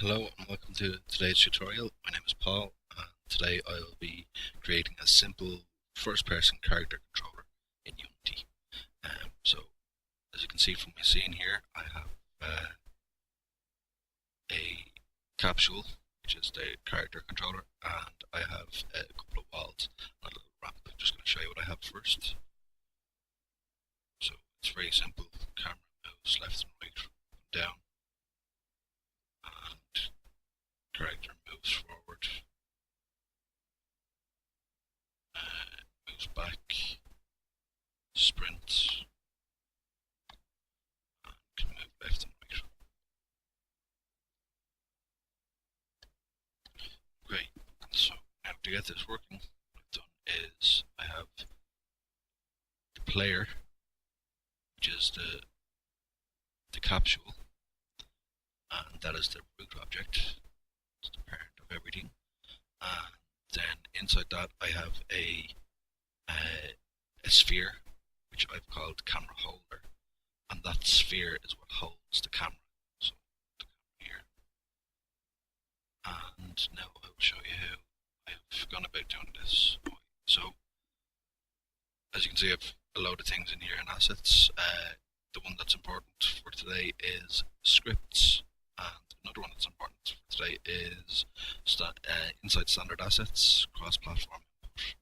Hello and welcome to today's tutorial. My name is Paul and today I will be creating a simple first-person character controller in Unity. So as you can see from my scene here, I have a capsule, which is the character controller, and I have a couple of walls and a little ramp. I'm just going to show you what I have first. So it's very simple. Camera moves left and right, down, and character moves forward, moves back, sprints, and can move left and right. Great. So now to get this working, what I've done is I have the player, which is the capsule, and that is the root object. It's the parent of everything. And then inside that I have a sphere, which I've called camera holder, and that sphere is what holds the camera. So the camera here. And now I will show you how I have gone about doing this. So as you can see, I have a load of things in here and assets. The one that's important for today is scripts, and another one that's important for today is inside standard assets, cross-platform input.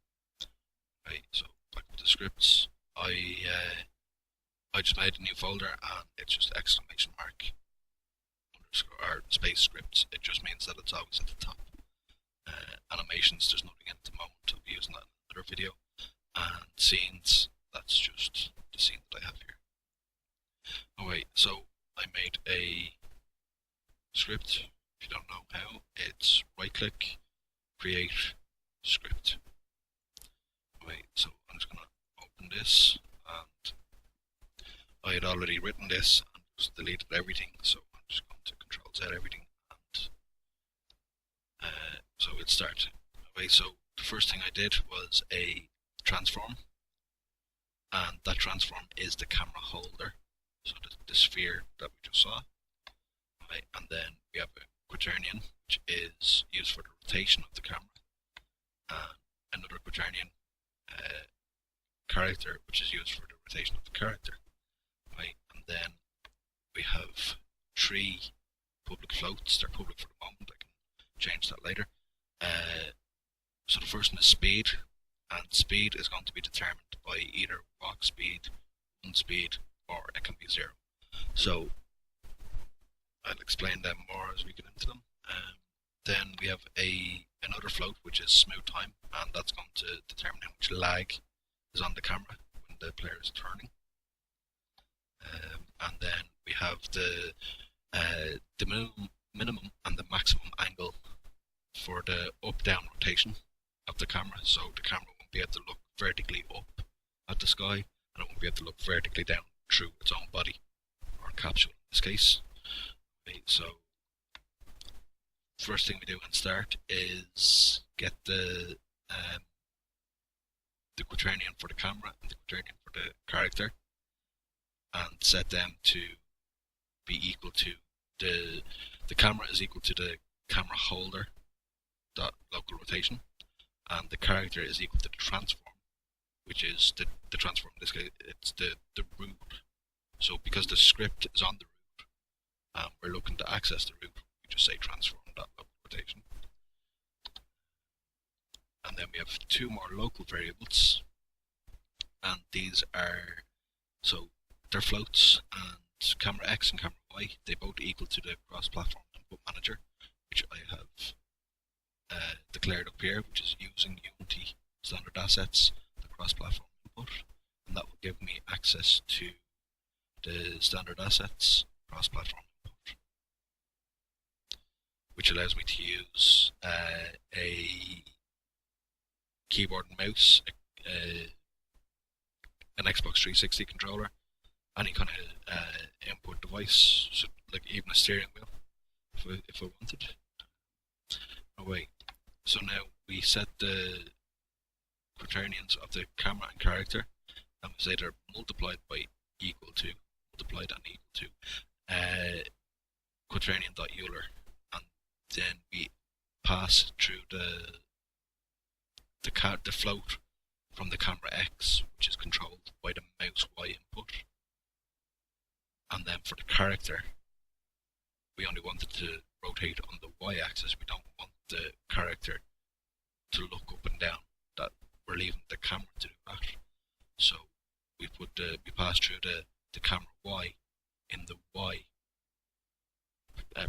Right, so back with the scripts, I just made a new folder and it's just exclamation mark underscore or space scripts. It just means that it's always at the top. Animations, there's nothing in at the moment. I'll be using that in another video. And scenes, that's just the scene that I have here. Alright, so I made a script. If you don't know how, it's right click, create script. Alright, so I'm just going to open this, and I had already written this and just deleted everything, so I'm just going to Control Z everything, and so it started. Alright, so the first thing I did was a transform, and that transform is the camera holder, so the sphere that we just saw. Right, and then we have a quaternion, which is used for the rotation of the camera, and another quaternion character, which is used for the rotation of the character. Right, and then we have three public floats. They're public for the moment. I can change that later. So the first one is speed, and speed is going to be determined by either walk speed, run speed, or it can be 0. So I'll explain them more as we get into them. Then we have another float, which is smooth time, and that's going to determine how much lag is on the camera when the player is turning. And then we have the minimum and the maximum angle for the up-down rotation of the camera, so the camera won't be able to look vertically up at the sky, and it won't be able to look vertically down through its own body, or capsule in this case. Okay, so first thing we do in start is get the quaternion for the camera and the quaternion for the character, and set them to be equal to the camera is equal to the camera holder dot local rotation, and the character is equal to the transform, which is the transform in this case, it's the root. So because the script is on the root and we're looking to access the root, we just say transform dot local rotation. And then we have two more local variables, and these are, so they're floats, and camera X and camera Y, they both equal to the cross-platform input manager, which I have declared up here, which is using Unity standard assets, the cross-platform input, and that will give me access to the standard assets cross-platform input, which allows me to use a keyboard and mouse, an Xbox 360 controller, any kind of input device, so like even a steering wheel, if I wanted. Alright, so now we set the quaternions of the camera and character, and we say they're multiplied by equal to, multiplied and equal to quaternion.euler, and pass through the float from the camera X, which is controlled by the mouse Y input. And then for the character, we only want it to rotate on the Y axis. We don't want the character to look up and down. That we're leaving the camera to do that. So we pass through the camera Y in the Y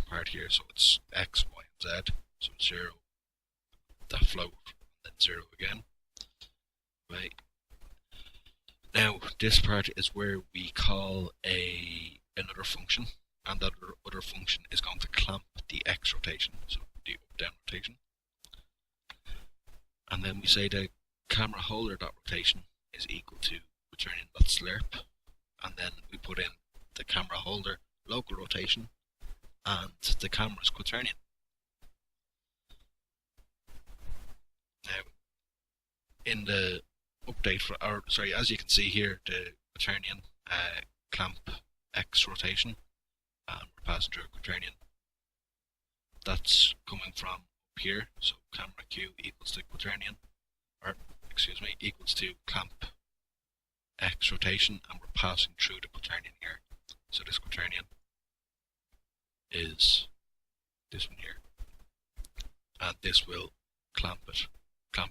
part here. So it's X, Y, and Z. So 0, that float, and then 0 again. Right. Now this part is where we call another function, and that other function is going to clamp the X rotation, so the up-down rotation. And then we say the camera holder.rotation is equal to quaternion.slurp, and then we put in the camera holder local rotation and the camera's quaternion. Now, in the update as you can see here, the quaternion clamp X rotation, and we're passing through a quaternion. That's coming from up here, so camera Q equals to quaternion, equals to clamp X rotation, and we're passing through the quaternion here. So this quaternion is this one here, and this will clamp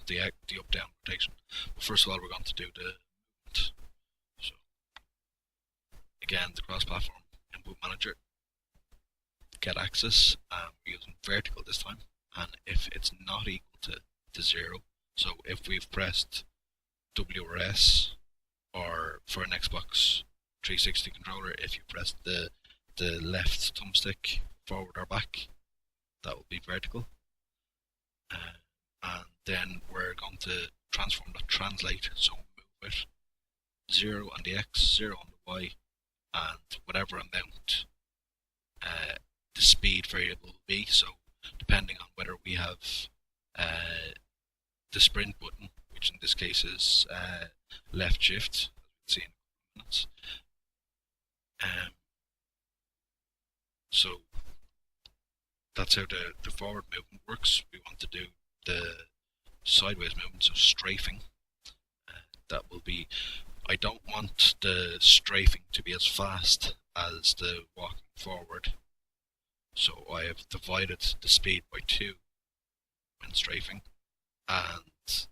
the up-down rotation. But first of all, we're going to do the movement. So again, the cross-platform input manager, get axis, and we're using vertical this time. And if it's not equal to 0, so if we've pressed W or S, or for an Xbox 360 controller, if you press the left thumbstick forward or back, that will be vertical. And then we're going to transform that translate, so move it 0 on the X, 0 on the Y, and whatever amount the speed variable will be. So depending on whether we have the sprint button, which in this case is left shift, as we can see in a couple of minutes. So that's how the forward movement works. We want to do the sideways movement, so strafing. That will be, I don't want the strafing to be as fast as the walking forward, so I have divided the speed by 2 when strafing, and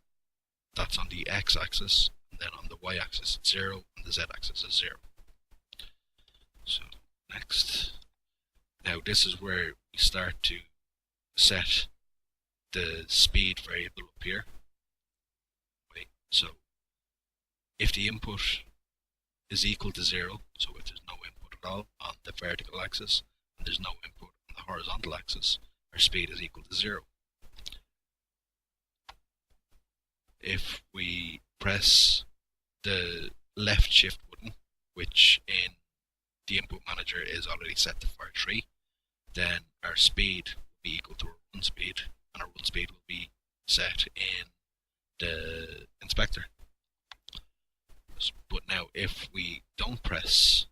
that's on the X axis, and then on the Y axis it's 0, and the Z axis is 0. So next, now this is where we start to set the speed variable up here. Wait, so if the input is equal to 0, so if there's no input at all on the vertical axis, and there's no input on the horizontal axis, our speed is equal to 0. If we press the left shift button, which in the input manager is already set to fire 3, then our speed will be equal to our run speed, and our run speed will be set in the inspector. But now if we don't press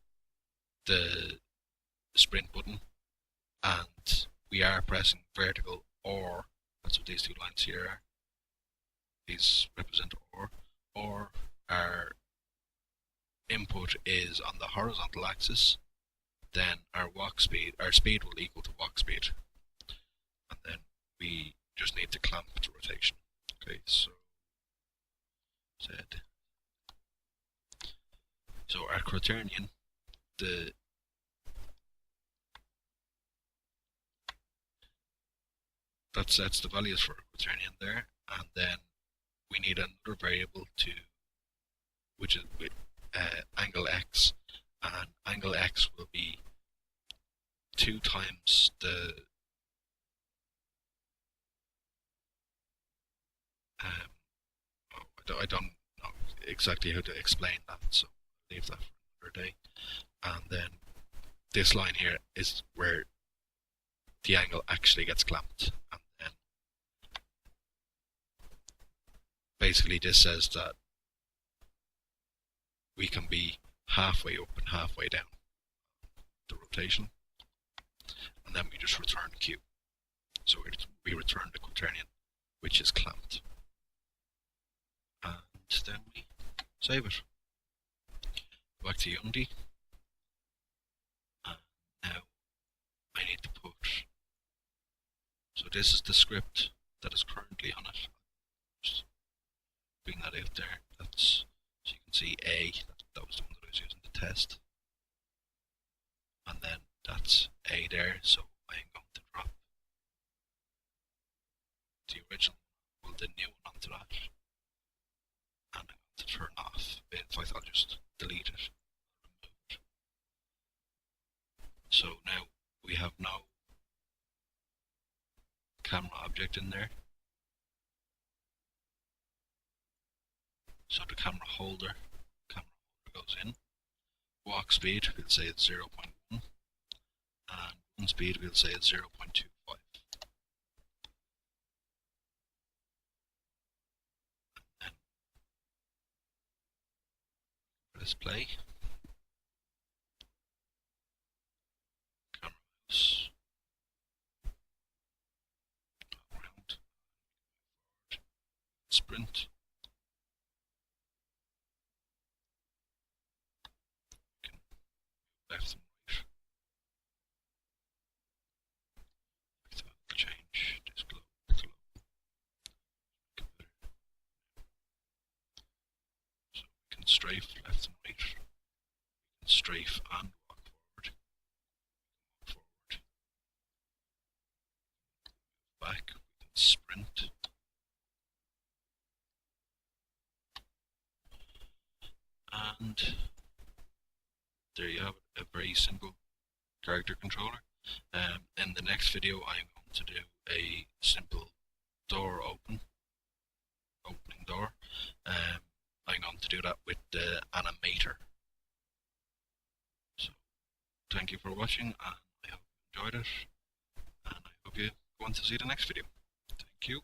the sprint button and we are pressing vertical or, that's what these two lines here are, these represent or our input is on the horizontal axis, then our speed will equal to walk speed, and then we just need to clamp the rotation. Okay, so Z. So our quaternion, that sets the values for our quaternion there, and then we need another variable which is with angle X, and angle X will be 2 times the I don't know exactly how to explain that, so I'll leave that for another day. And then this line here is where the angle actually gets clamped, and then basically this says that we can be halfway up and halfway down the rotation, and then we just return Q. So we return the quaternion, which is clamped. And then we save it. Back to Unity. And now I need to put, so this is the script that is currently on it. Just bring that out there. That's, so you can see A, that was the one that I was using to test. And then that's A there, so I am going to drop the original, well, the new one onto that. And I'm going to turn off. In fact, I'll just delete it. Remove it. So now we have no camera object in there. So the camera holder goes in. Walk speed, we'll say it's 0.1. And run speed, we'll say it's 0.25. And then press play. Camera mouse. Around. Forward. Sprint. Left and right. Like that. Change this glow. So we can strafe left and right. We can strafe and walk forward. Walk forward. Back. We can sprint. And there you have it, a very simple character controller. In the next video I'm going to do a simple door opening door. I'm going to do that with the animator. So thank you for watching, and I hope you enjoyed it, and I hope you go on to see the next video. Thank you.